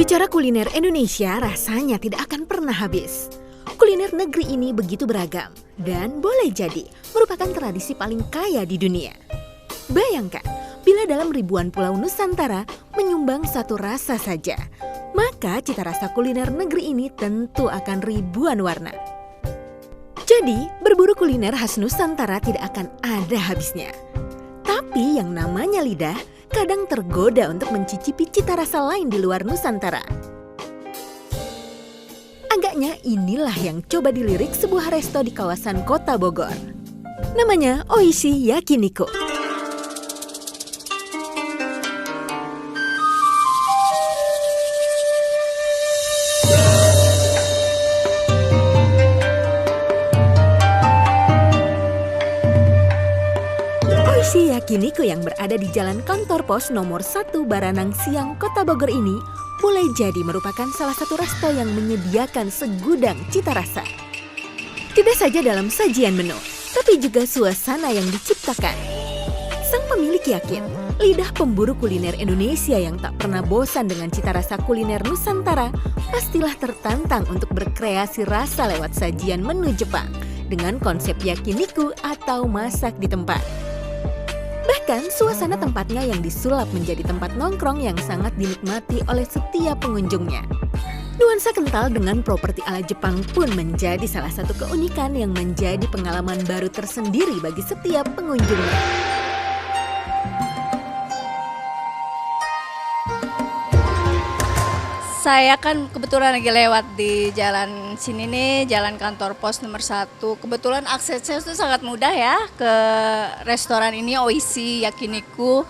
Bicara kuliner Indonesia rasanya tidak akan pernah habis. Kuliner negeri ini begitu beragam dan boleh jadi merupakan tradisi paling kaya di dunia. Bayangkan, bila dalam ribuan pulau Nusantara menyumbang satu rasa saja, maka cita rasa kuliner negeri ini tentu akan ribuan warna. Jadi, berburu kuliner khas Nusantara tidak akan ada habisnya. Tapi yang namanya lidah kadang tergoda untuk mencicipi cita rasa lain di luar Nusantara. Agaknya inilah yang coba dilirik sebuah resto di kawasan Kota Bogor. Namanya Oishi Yakiniku. Oishi Yakiniku yang berada di Jalan Kantor Pos nomor 1 Baranang Siang, Kota Bogor ini boleh jadi merupakan salah satu resto yang menyediakan segudang cita rasa. Tidak saja dalam sajian menu, tapi juga suasana yang diciptakan. Sang pemilik yakin, lidah pemburu kuliner Indonesia yang tak pernah bosan dengan cita rasa kuliner Nusantara pastilah tertantang untuk berkreasi rasa lewat sajian menu Jepang dengan konsep yakiniku atau masak di tempat. Bahkan suasana tempatnya yang disulap menjadi tempat nongkrong yang sangat dinikmati oleh setiap pengunjungnya. Nuansa kental dengan properti ala Jepang pun menjadi salah satu keunikan yang menjadi pengalaman baru tersendiri bagi setiap pengunjungnya. Saya kan kebetulan lagi lewat di jalan sini nih, jalan Kantor Pos nomor 1. Kebetulan aksesnya itu sangat mudah ya ke restoran ini, Oishi Yakiniku.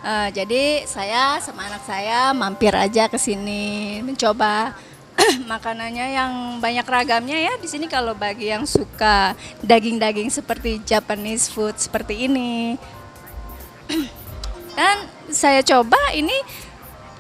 Jadi saya sama anak saya mampir aja ke sini mencoba makanannya yang banyak ragamnya ya. Di sini kalau bagi yang suka daging-daging seperti Japanese food seperti ini. Dan saya coba ini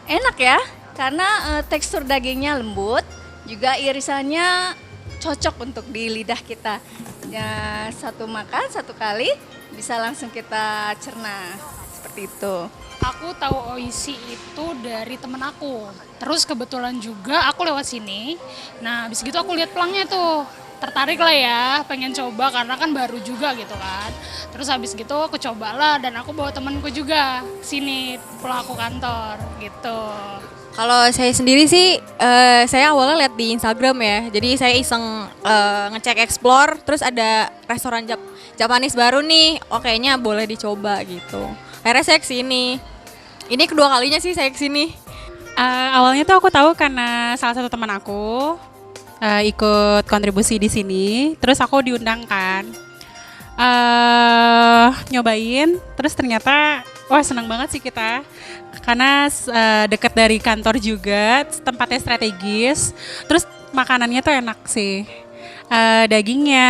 enak ya. Karena tekstur dagingnya lembut, juga irisannya cocok untuk di lidah kita. Ya, satu makan, satu kali bisa langsung kita cerna, seperti itu. Aku tahu Oishi itu dari temen aku. Terus kebetulan juga aku lewat sini. Nah, habis gitu aku lihat pelangnya tuh. Tertarik lah ya, pengen coba karena kan baru juga gitu kan. Terus habis gitu aku cobalah dan aku bawa temenku juga sini pulang aku kantor gitu. Kalau saya sendiri sih, saya awalnya lihat di Instagram ya. Jadi saya iseng ngecek explore, terus ada restoran Japanese baru nih. Oh kayaknya boleh dicoba gitu. Akhirnya saya kesini. Ini kedua kalinya sih saya kesini. Awalnya tuh aku tahu karena salah satu teman aku ikut kontribusi di sini. Terus aku diundang kan. Nyobain, terus ternyata wah senang banget sih kita. Karena dekat dari kantor juga, tempatnya strategis, terus makanannya tuh enak sih. Dagingnya,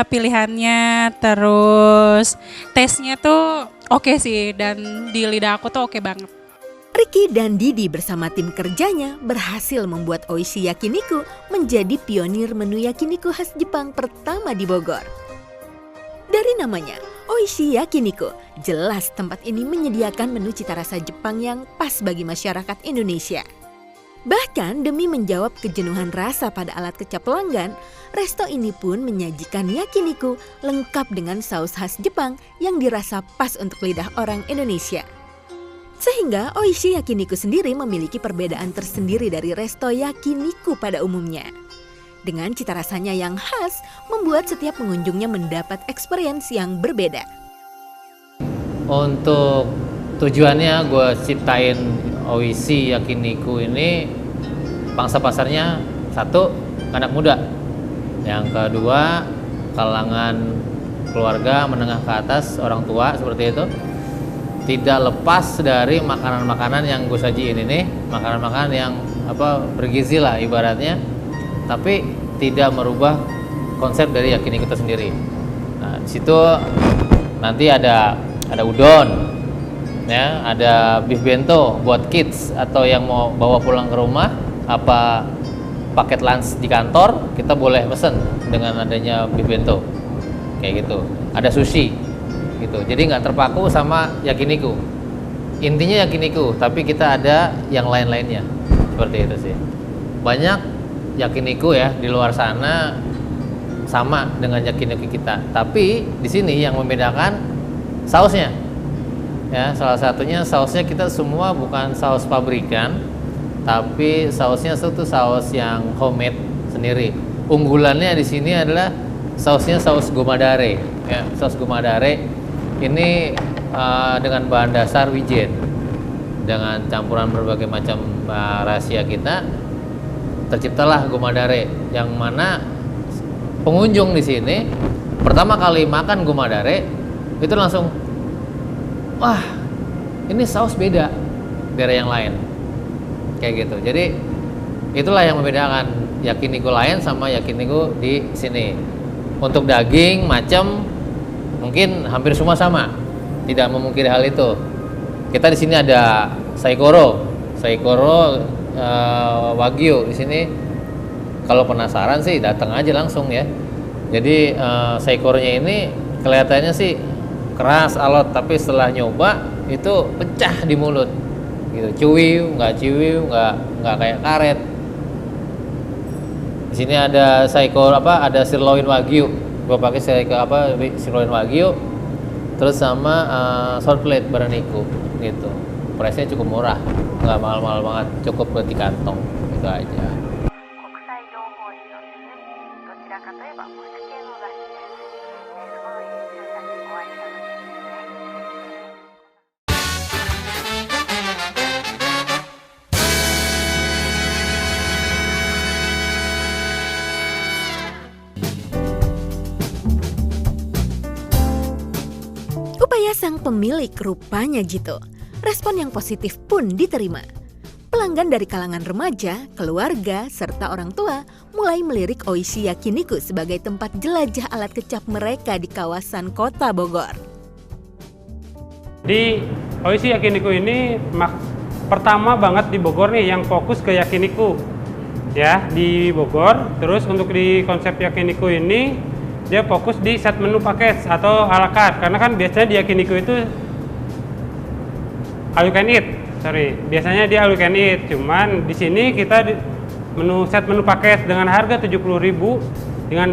pilihannya, terus taste-nya tuh oke sih, dan di lidah aku tuh oke banget. Ricky dan Didi bersama tim kerjanya berhasil membuat Oishi Yakiniku menjadi pionir menu yakiniku khas Jepang pertama di Bogor. Dari namanya, Oishi Yakiniku, jelas tempat ini menyediakan menu cita rasa Jepang yang pas bagi masyarakat Indonesia. Bahkan demi menjawab kejenuhan rasa pada alat kecap pelanggan, resto ini pun menyajikan yakiniku lengkap dengan saus khas Jepang yang dirasa pas untuk lidah orang Indonesia. Sehingga Oishi Yakiniku sendiri memiliki perbedaan tersendiri dari resto yakiniku pada umumnya. Dengan cita rasanya yang khas, membuat setiap pengunjungnya mendapat experience yang berbeda. Untuk tujuannya gue ciptain Oishi Yakiniku ini, pangsa pasarnya satu, anak muda. Yang kedua, kalangan keluarga menengah ke atas, orang tua seperti itu. Tidak lepas dari makanan-makanan yang gue sajiin ini, makanan-makanan yang bergizi lah ibaratnya, tapi tidak merubah konsep dari yakiniku itu sendiri. Nah, di situ nanti ada udon, ya, ada beef bento buat kids atau yang mau bawa pulang ke rumah, apa paket lunch di kantor, kita boleh pesen dengan adanya beef bento, kayak gitu. Ada sushi, gitu. Jadi nggak terpaku sama yakiniku. Intinya yakiniku, tapi kita ada yang lain-lainnya. seperti itu sih. Banyak yakiniku ya di luar sana sama dengan yakiniku kita, tapi di sini yang membedakan sausnya. Ya, salah satunya sausnya kita semua bukan saus pabrikan, tapi sausnya itu saus yang homemade sendiri. Unggulannya di sini adalah sausnya saus gomadare. Ya, saus gomadare ini dengan bahan dasar wijen, dengan campuran berbagai macam rahasia kita, terciptalah gomadare yang mana pengunjung di sini pertama kali makan gomadare itu langsung, wah ini saus beda dari yang lain, kayak gitu. Jadi itulah yang membedakan yakiniku lain sama yakiniku di sini. Untuk daging macam mungkin hampir semua sama, tidak memungkiri hal itu. Kita di sini ada Saikoro Wagyu di sini. Kalau penasaran sih datang aja langsung ya. Jadi Saikoronya ini kelihatannya sih keras, alot, tapi setelah nyoba itu pecah di mulut. Gitu, cuwiu, nggak kayak karet. Di sini ada ada sirloin Wagyu. Gua pakai sirloin Wagyu. Terus sama short plate Baraniku gitu. Price-nya cukup murah, nggak mahal-mahal banget, cukup buat di kantong. Itu aja. 'Upaya sang pemilik rupanya jitu. Respon yang positif pun diterima. Pelanggan dari kalangan remaja, keluarga, serta orang tua mulai melirik Oishi Yakiniku sebagai tempat jelajah alat kecap mereka di kawasan Kota Bogor. Di Oishi Yakiniku ini pertama banget di Bogor nih yang fokus ke yakiniku. Ya, di Bogor. Terus untuk di konsep yakiniku ini dia fokus di set menu paket atau ala carte, karena kan biasanya di yakiniku itu all you can eat. Biasanya dia all you can eat. Cuman di sini kita set menu paket dengan harga 70.000, dengan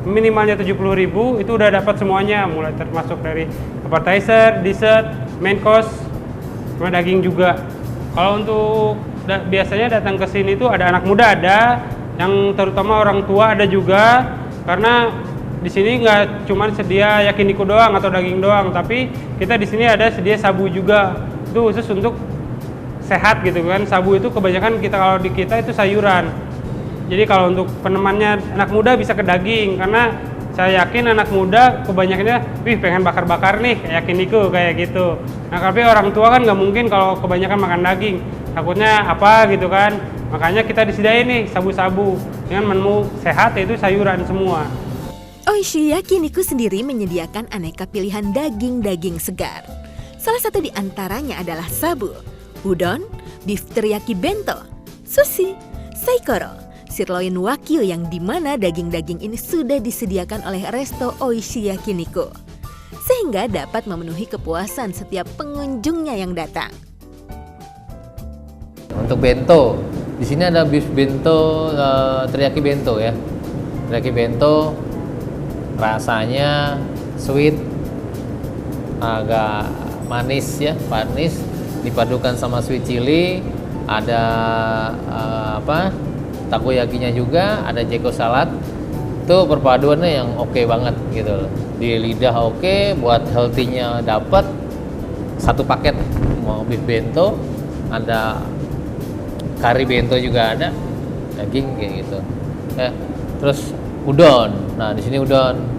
minimalnya 70.000 itu udah dapat semuanya, mulai termasuk dari appetizer, dessert, main course, sama daging juga. Kalau untuk biasanya datang ke sini tuh ada anak muda, ada yang terutama orang tua ada juga, karena di sini nggak cuma sedia yakiniku doang atau daging doang, tapi kita di sini ada sedia sabu juga. Itu khusus untuk sehat gitu kan. Sabu itu kebanyakan kalau di kita itu sayuran. Jadi kalau untuk penemannya anak muda bisa ke daging, karena saya yakin anak muda kebanyakannya pengen bakar-bakar nih yakiniku kayak gitu. Nah, tapi orang tua kan nggak mungkin kalau kebanyakan makan daging, takutnya apa gitu kan. Makanya kita disediain nih sabu-sabu dengan menu sehat, yaitu sayuran semua. Oishi Yakiniku sendiri menyediakan aneka pilihan daging-daging segar. Salah satu di antaranya adalah sabu, udon, beef teriyaki bento, sushi, saikoro, sirloin wagyu yang dimana daging-daging ini sudah disediakan oleh resto Oishi Yakiniku, sehingga dapat memenuhi kepuasan setiap pengunjungnya yang datang. Untuk bento, di sini ada beef bento, teriyaki bento ya. Teriyaki bento rasanya sweet, agak manis ya, manis dipadukan sama sweet chili, ada takoyakinya juga, ada jeko salad. Itu perpaduannya yang oke banget gitu loh. Di lidah oke, buat healthy-nya dapat. Satu paket mau beef bento, ada kari bento juga ada, daging kayak gitu. Ya, terus udon. Nah, di sini udon.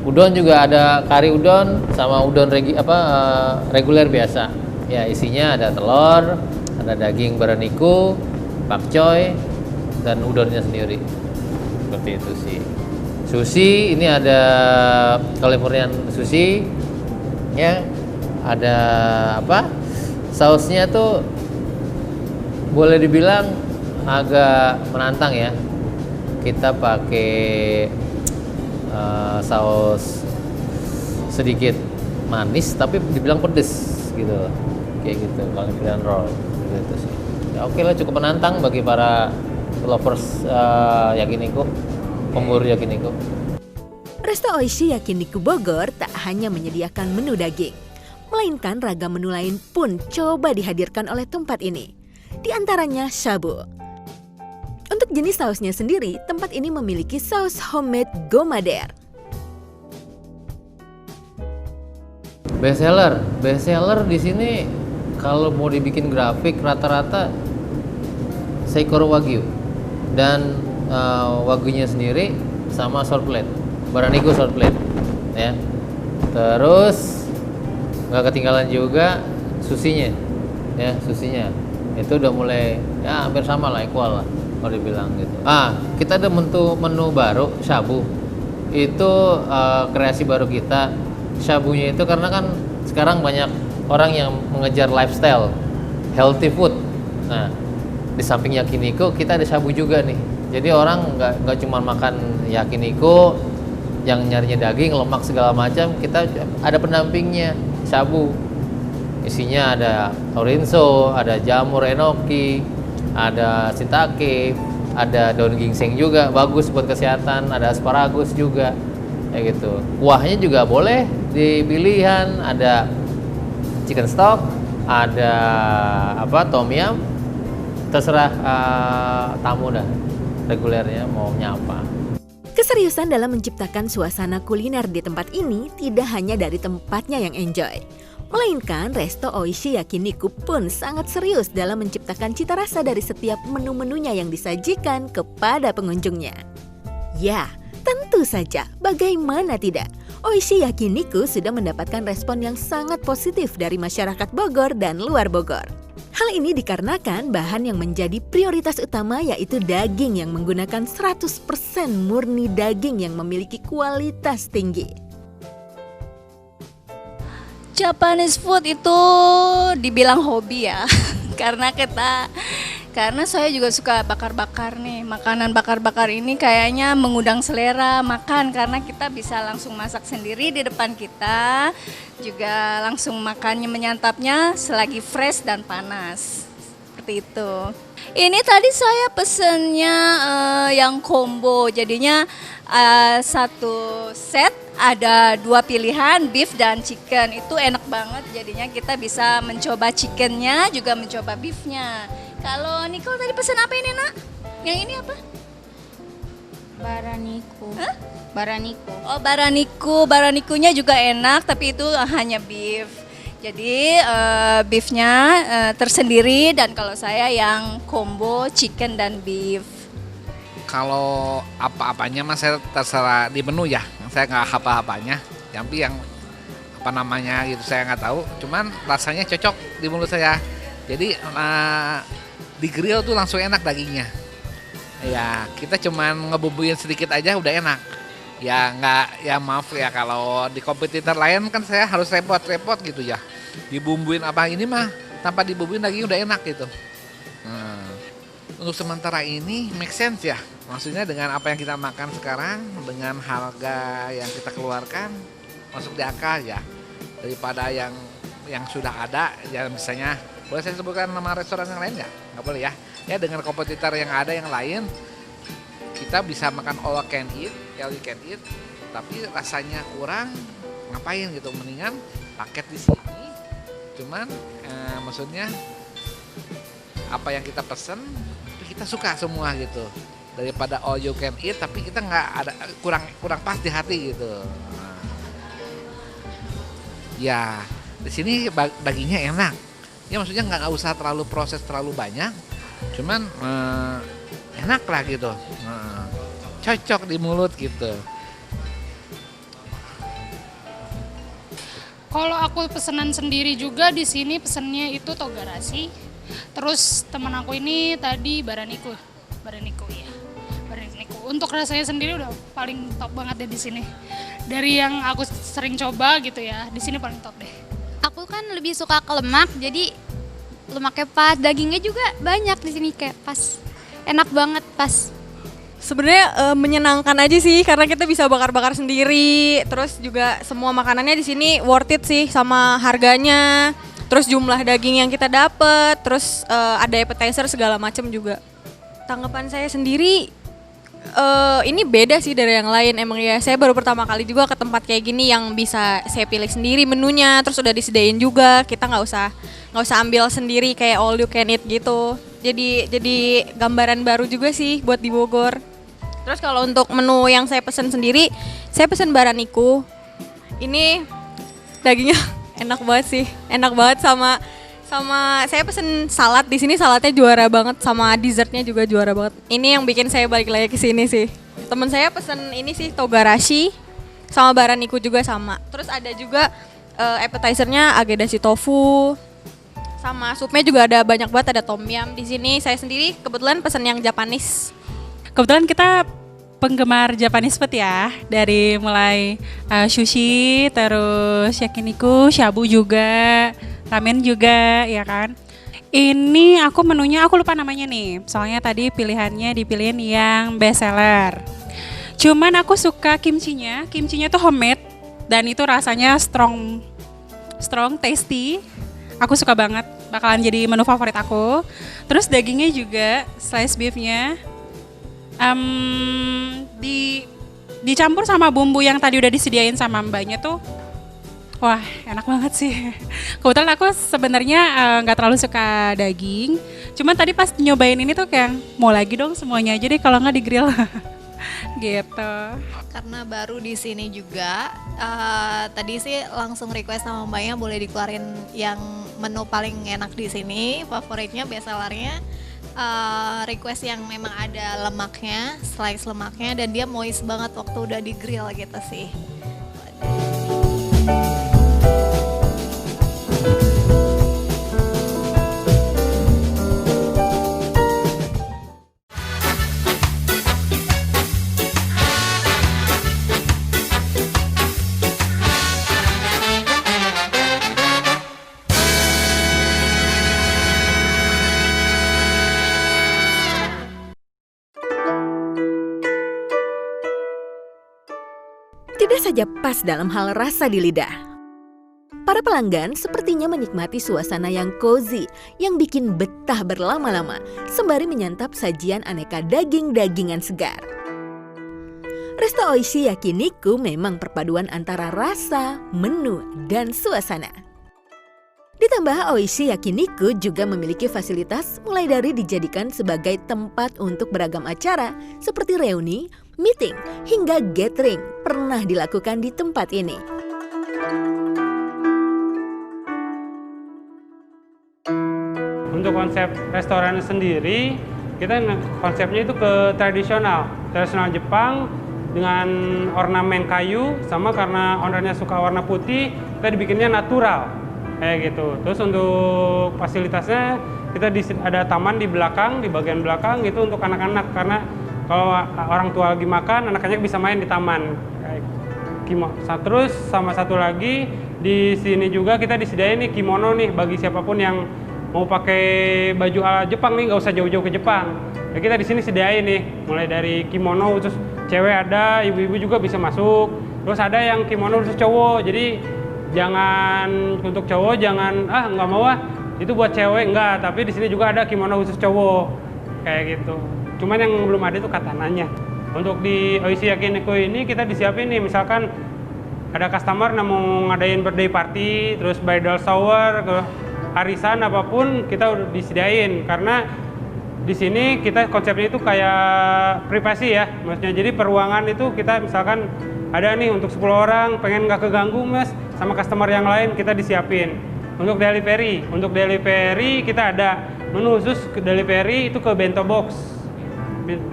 Udon juga ada kari udon sama udon reguler biasa. Ya, isinya ada telur, ada daging baraniku, pakcoy, dan udonnya sendiri. Seperti itu sih. Sushi, ini ada Californian sushi. Ya, ada sausnya tuh boleh dibilang agak menantang ya. Kita pakai saus sedikit manis tapi dibilang pedes gitu, kayak gitu. Californian roll gitu sih. oke lah, cukup menantang bagi para lovers yakiniku, pemburu yakiniku. Resto Oishi Yakiniku Bogor tak hanya menyediakan menu daging, melainkan ragam menu lain pun coba dihadirkan oleh tempat ini. Di antaranya shabu. Untuk jenis sausnya sendiri, tempat ini memiliki saus homemade gomader. Best seller di sini kalau mau dibikin grafik rata-rata Seikoro Wagyu dan wagyunya sendiri sama short plate, Baraniku short plate, ya. Terus nggak ketinggalan juga susinya, ya susinya itu udah mulai ya hampir sama lah, equal lah kalau dibilang gitu. Kita ada menu baru shabu, itu kreasi baru kita. Shabunya itu karena kan sekarang banyak orang yang mengejar lifestyle healthy food. Nah, di samping yakiniku kita ada shabu juga nih. Jadi orang nggak cuma makan yakiniku yang nyarinya daging, lemak segala macam, kita ada pendampingnya shabu. Isinya ada torinso, ada jamur enoki, ada shiitake, ada daun ginseng juga bagus buat kesehatan, ada asparagus juga. Kayak gitu. Kuahnya juga boleh dipilihan, ada chicken stock, ada tom yum, terserah tamu dah regulernya mau nyapa. Keseriusan dalam menciptakan suasana kuliner di tempat ini tidak hanya dari tempatnya yang enjoy, melainkan Resto Oishi Yakiniku pun sangat serius dalam menciptakan cita rasa dari setiap menu-menunya yang disajikan kepada pengunjungnya. Ya, tentu saja, bagaimana tidak? Oishi Yakiniku sudah mendapatkan respon yang sangat positif dari masyarakat Bogor dan luar Bogor. Hal ini dikarenakan bahan yang menjadi prioritas utama yaitu daging yang menggunakan 100% murni daging yang memiliki kualitas tinggi. Japanese food itu dibilang hobi ya, karena saya juga suka bakar-bakar nih. Makanan bakar-bakar ini kayaknya mengundang selera makan karena kita bisa langsung masak sendiri di depan kita, juga langsung makannya menyantapnya selagi fresh dan panas. Seperti itu. Ini tadi saya pesennya yang combo, jadinya satu set ada 2 pilihan, beef dan chicken. Itu enak banget, jadinya kita bisa mencoba chickennya juga mencoba beefnya. Kalau Nicole tadi pesan apa ini, Nak? Yang ini apa? Baraniku. Hah? Baraniku. Oh, baranikunya juga enak, tapi itu hanya beef. Jadi beefnya tersendiri, dan kalau saya yang combo chicken dan beef. Kalau apa-apanya mas saya terserah di menu ya, saya nggak apa-apanya. Tapi yang apa namanya gitu saya nggak tahu. Cuman rasanya cocok di mulut saya. Jadi di grill tuh langsung enak dagingnya. Ya kita cuman ngebumbuin sedikit aja udah enak. Ya nggak, ya maaf ya kalau di kompetitor lain kan saya harus repot-repot gitu ya. Dibumbuin apa, ini mah tanpa dibumbuin daging udah enak gitu. Untuk sementara ini make sense ya. Maksudnya dengan apa yang kita makan sekarang, dengan harga yang kita keluarkan masuk di akal ya. Daripada yang sudah ada, ya misalnya boleh saya sebutkan nama restoran yang lain nggak? Nggak boleh ya. Ya dengan kompetitor yang ada yang lain, kita bisa makan all you can eat, tapi rasanya kurang, ngapain gitu? Mendingan paket di sini. Cuman maksudnya apa yang kita pesen, kita suka semua gitu. Daripada all you can eat, tapi kita nggak ada kurang pas di hati gitu. Ya di sini dagingnya enak. Ya maksudnya nggak usah terlalu proses terlalu banyak, cuman enak lah gitu, cocok di mulut gitu. Kalau aku pesanan sendiri juga di sini pesennya itu togarashi. Terus teman aku ini tadi baraniku ya. Baraniku. Untuk rasanya sendiri udah paling top banget deh di sini. Dari yang aku sering coba gitu ya, di sini paling top deh. Aku kan lebih suka ke lemak, jadi lemaknya pas, dagingnya juga banyak di sini kayak pas. Enak banget pas. Sebenarnya menyenangkan aja sih karena kita bisa bakar-bakar sendiri. Terus juga semua makanannya di sini worth it sih sama harganya. terus jumlah daging yang kita dapet, terus ada appetizer segala macam juga. Tanggapan saya sendiri ini beda sih dari yang lain emang ya. Saya baru pertama kali juga ke tempat kayak gini yang bisa saya pilih sendiri menunya, terus udah disediain juga. Kita nggak usah ambil sendiri kayak all you can eat gitu. Jadi gambaran baru juga sih buat di Bogor. Terus kalau untuk menu yang saya pesen sendiri, saya pesen baraniku. Ini dagingnya enak banget sih, enak banget sama saya pesen salad di sini, saladnya juara banget, sama dessertnya juga juara banget. Ini yang bikin saya balik lagi ke sini sih. Temen saya pesen ini sih togarashi sama baraniku juga sama. Terus ada juga appetizernya agedashi tofu, sama supnya juga ada banyak banget, ada tom yum. Di sini saya sendiri kebetulan pesen yang Japanese. Kebetulan kita penggemar Japanese food ya, dari mulai sushi, terus yakiniku, shabu juga, ramen juga, ya kan. Ini aku menunya aku lupa namanya nih, soalnya tadi pilihannya dipilihin yang best seller. Cuman aku suka kimchinya tuh homemade dan itu rasanya strong, tasty. Aku suka banget, bakalan jadi menu favorit aku. Terus dagingnya juga slice beefnya. Dicampur sama bumbu yang tadi udah disediain sama mbaknya tuh, wah enak banget sih. Kebetulan aku sebenarnya nggak terlalu suka daging, cuman tadi pas nyobain ini tuh kayak mau lagi dong semuanya aja deh kalau nggak di grill. Gitu. Karena baru di sini juga, tadi sih langsung request sama mbaknya boleh dikeluarin yang menu paling enak di sini, favoritnya best sellernya. Request yang memang ada lemaknya, slice lemaknya, dan dia moist banget waktu udah di grill gitu sih. Tidak saja pas dalam hal rasa di lidah, para pelanggan sepertinya menikmati suasana yang cozy yang bikin betah berlama-lama sembari menyantap sajian aneka daging-dagingan segar. Resto Oishi Yakiniku memang perpaduan antara rasa, menu, dan suasana. Ditambah Oishi Yakiniku juga memiliki fasilitas mulai dari dijadikan sebagai tempat untuk beragam acara seperti reuni, meeting, hingga gathering pernah dilakukan di tempat ini. Untuk konsep restoran sendiri, kita konsepnya itu ke tradisional Jepang dengan ornamen kayu, sama karena ownernya suka warna putih, kita dibikinnya natural kayak gitu. Terus untuk fasilitasnya kita ada taman di belakang, di bagian belakang itu untuk anak-anak, karena kalau orang tua lagi makan, anak-anak bisa main di taman. Terus sama satu lagi di sini juga kita disediain nih kimono nih bagi siapapun yang mau pakai baju ala Jepang nih, nggak usah jauh-jauh ke Jepang. Ya, kita di sini sediain nih, mulai dari kimono khusus cewek ada, ibu-ibu juga bisa masuk. Terus ada yang kimono khusus cowok, jadi jangan untuk cowok jangan nggak mau itu buat cewek, enggak. Tapi di sini juga ada kimono khusus cowok kayak gitu. Cuman yang belum ada itu katananya. Untuk di Oishi Yakiniku ini kita disiapin nih, misalkan ada customer yang mau ngadain birthday party, terus bridal shower, arisan apapun kita udah disediain. Karena di sini kita konsepnya itu kayak privasi ya, maksudnya jadi peruangan itu kita misalkan ada nih untuk 10 orang pengen nggak keganggu mas sama customer yang lain, kita disiapin. Untuk delivery kita ada menu khusus ke delivery itu ke bento box.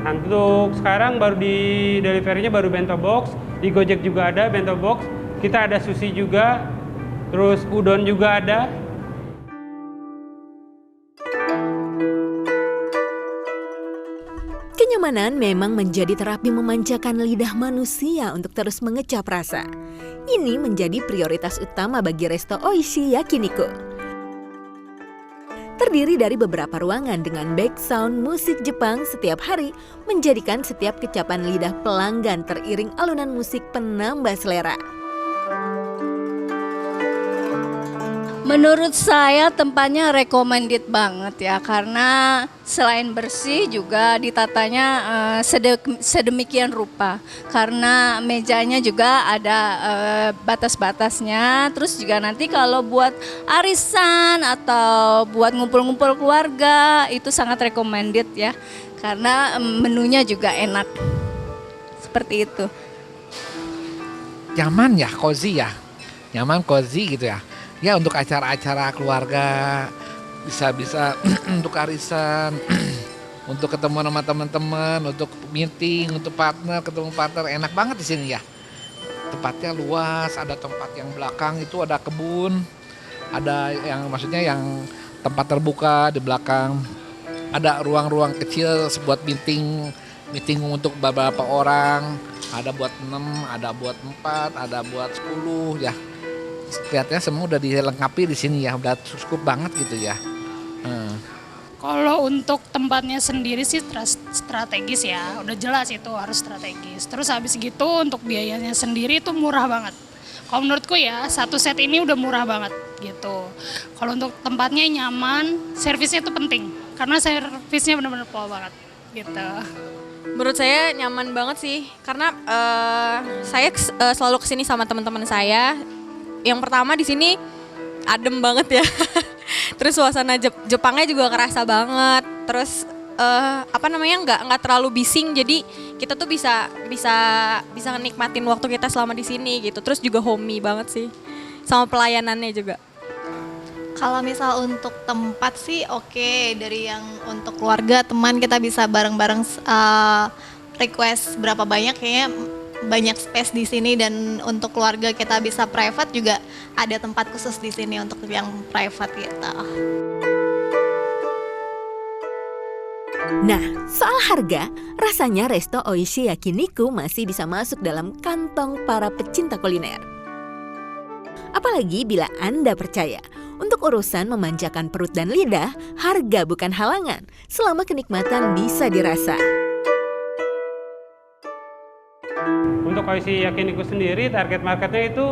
Untuk sekarang baru di deliverynya baru bento box, di Gojek juga ada bento box. Kita ada sushi juga, terus udon juga ada. Kenyamanan memang menjadi terapi memanjakan lidah manusia untuk terus mengecap rasa. Ini menjadi prioritas utama bagi Resto Oishi Yakiniku. Terdiri dari beberapa ruangan dengan background musik Jepang setiap hari, menjadikan setiap kecapan lidah pelanggan teriring alunan musik penambah selera. Menurut saya tempatnya recommended banget ya, karena selain bersih juga ditatanya sedemikian rupa. Karena mejanya juga ada batas-batasnya, terus juga nanti kalau buat arisan atau buat ngumpul-ngumpul keluarga itu sangat recommended ya, karena menunya juga enak. Seperti itu. Nyaman ya, cozy ya. Nyaman, cozy gitu ya. Ya untuk acara-acara keluarga, bisa-bisa untuk arisan, untuk ketemu sama teman-teman, untuk meeting, untuk partner, ketemu partner, enak banget di sini ya. Tempatnya luas, ada tempat yang belakang itu ada kebun, ada yang maksudnya yang tempat terbuka di belakang, ada ruang-ruang kecil buat meeting untuk beberapa orang, ada buat 6, ada buat 4, ada buat 10 ya. Kelihatannya semua udah dilengkapi di sini ya, udah cukup banget gitu ya. Kalau untuk tempatnya sendiri sih strategis ya, udah jelas itu harus strategis. Terus habis gitu untuk biayanya sendiri itu murah banget. Kalau menurutku ya, satu set ini udah murah banget gitu. Kalau untuk tempatnya nyaman, servisnya itu penting. Karena servisnya benar-benar pol banget gitu. Menurut saya nyaman banget sih, karena saya selalu kesini sama teman-teman saya. Yang pertama di sini adem banget ya. Terus suasana Jepangnya juga kerasa banget. Terus nggak terlalu bising, jadi kita tuh bisa nikmatin waktu kita selama di sini gitu. Terus juga homey banget sih, sama pelayanannya juga. Kalau misal untuk tempat sih oke, dari yang untuk keluarga, teman kita bisa bareng-bareng request berapa banyak, kayaknya banyak space di sini, dan untuk keluarga kita bisa private juga ada tempat khusus di sini untuk yang private gitu. Nah, soal harga, rasanya Resto Oishi Yakiniku masih bisa masuk dalam kantong para pecinta kuliner. Apalagi bila Anda percaya, untuk urusan memanjakan perut dan lidah, harga bukan halangan selama kenikmatan bisa dirasa. Untuk Oishi Yakiniku sendiri, target marketnya itu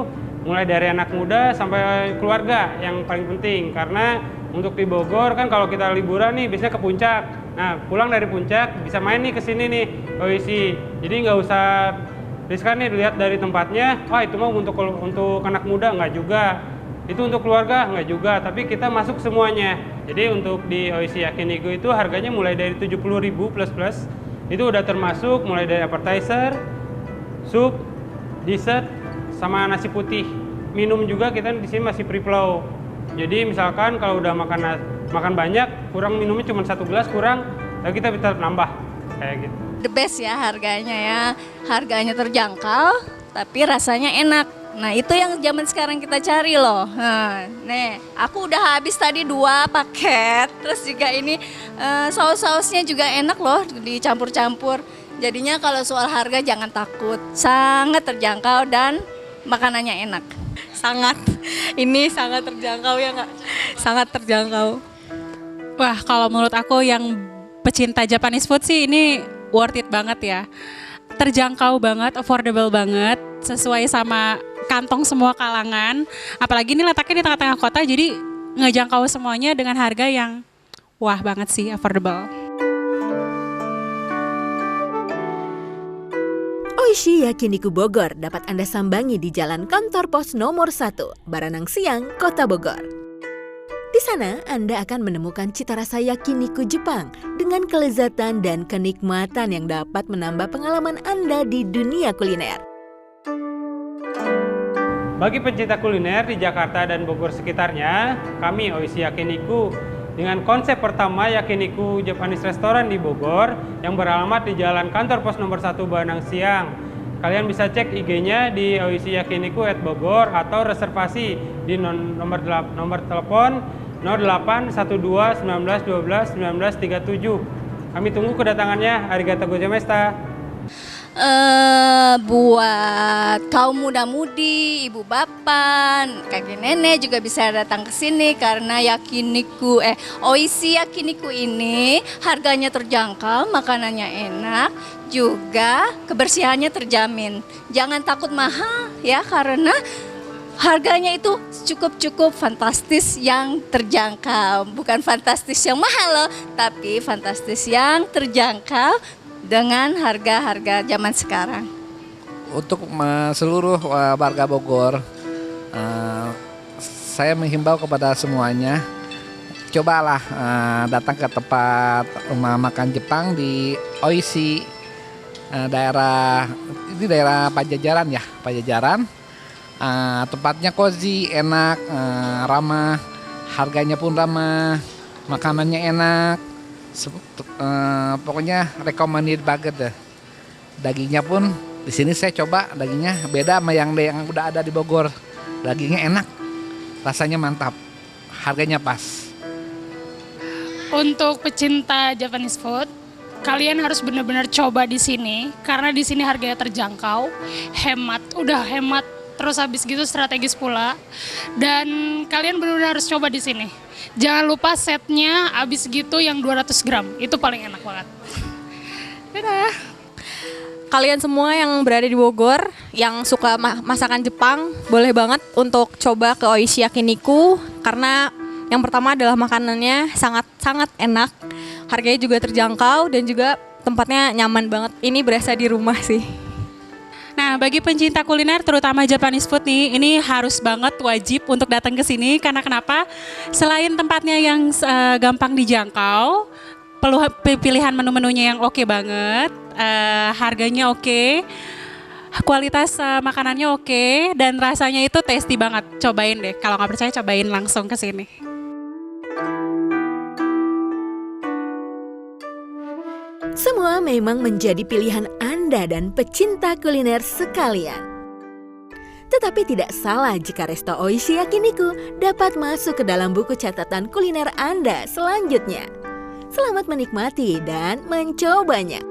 mulai dari anak muda sampai keluarga yang paling penting. Karena untuk di Bogor kan kalau kita liburan nih biasanya ke puncak. Nah, pulang dari puncak bisa main nih ke sini nih Oishi. Jadi nggak usah riskan nih lihat dari tempatnya, wah itu mau untuk anak muda, nggak juga. Itu untuk keluarga nggak juga, tapi kita masuk semuanya. Jadi untuk di Oishi Yakiniku itu harganya mulai dari 70.000 plus. Itu udah termasuk mulai dari appetizer, sup, dessert, sama nasi putih. Minum juga kita di sini masih free flow. Jadi misalkan kalau udah makan banyak, kurang minumnya cuma 1 gelas kurang, tapi kita bisa nambah kayak gitu. The best ya harganya ya, harganya terjangkau, tapi rasanya enak. Nah itu yang zaman sekarang kita cari loh. Nih, aku udah habis tadi 2 paket, terus juga ini saus-sausnya juga enak loh, dicampur-campur. Jadinya kalau soal harga jangan takut, sangat terjangkau dan makanannya enak. Ini sangat terjangkau ya nggak? Sangat terjangkau. Wah, kalau menurut aku yang pecinta Japanese food sih ini worth it banget ya. Terjangkau banget, affordable banget, sesuai sama kantong semua kalangan. Apalagi ini letaknya di tengah-tengah kota, jadi ngejangkau semuanya dengan harga yang wah banget sih, affordable. Oishi Yakiniku Bogor dapat Anda sambangi di Jalan Kantor Pos nomor 1, Baranang Siang, Kota Bogor. Di sana Anda akan menemukan cita rasa yakiniku Jepang dengan kelezatan dan kenikmatan yang dapat menambah pengalaman Anda di dunia kuliner. Bagi pencinta kuliner di Jakarta dan Bogor sekitarnya, kami Oishi Yakiniku dengan konsep pertama Yakiniku Japanese Restaurant di Bogor yang beralamat di Jalan Kantor Pos nomor 1 Baranang Siang. Kalian bisa cek IG-nya di Oishi Yakiniku @Bogor atau reservasi di nomor telepon 0812 19 12 1937. Kami tunggu kedatangannya. Arigatou gozaimashita. Buat kaum muda-mudi, ibu bapak, kakek nenek juga bisa datang ke sini karena Oishi Yakiniku ini harganya terjangkau, makanannya enak, juga kebersihannya terjamin. Jangan takut mahal ya, karena harganya itu cukup fantastis yang terjangkau. Bukan fantastis yang mahal loh, tapi fantastis yang terjangkau dengan harga-harga zaman sekarang. Untuk seluruh warga Bogor, saya menghimbau kepada semuanya, cobalah datang ke tempat rumah makan Jepang di Oishi, daerah Pajajaran ya, Pajajaran. Tempatnya cozy, enak, ramah, harganya pun ramah, makanannya enak, pokoknya recommended banget deh. Dagingnya pun di sini saya coba, dagingnya beda sama yang udah ada di Bogor. Dagingnya enak, rasanya mantap, harganya pas. Untuk pecinta Japanese food, kalian harus benar-benar coba di sini karena di sini harganya terjangkau, hemat, terus habis gitu strategis pula. Dan kalian benar-benar harus coba di sini. Jangan lupa setnya habis gitu yang 200 gram, itu paling enak banget. Dadah. Kalian semua yang berada di Bogor, yang suka masakan Jepang, boleh banget untuk coba ke Oishi Yakiniku karena yang pertama adalah makanannya sangat enak, harganya juga terjangkau dan juga tempatnya nyaman banget. Ini berasa di rumah sih. Nah, bagi pencinta kuliner terutama Japanese food nih, ini harus banget wajib untuk datang ke sini karena kenapa? Selain tempatnya yang gampang dijangkau, pilihan menu-menunya yang oke banget, harganya oke, kualitas makanannya oke, dan rasanya itu tasty banget. Cobain deh, kalau nggak percaya cobain langsung ke sini. Semua memang menjadi pilihan Anda dan pecinta kuliner sekalian. Tetapi tidak salah jika Resto Oishi Yakiniku dapat masuk ke dalam buku catatan kuliner Anda selanjutnya. Selamat menikmati dan mencobanya.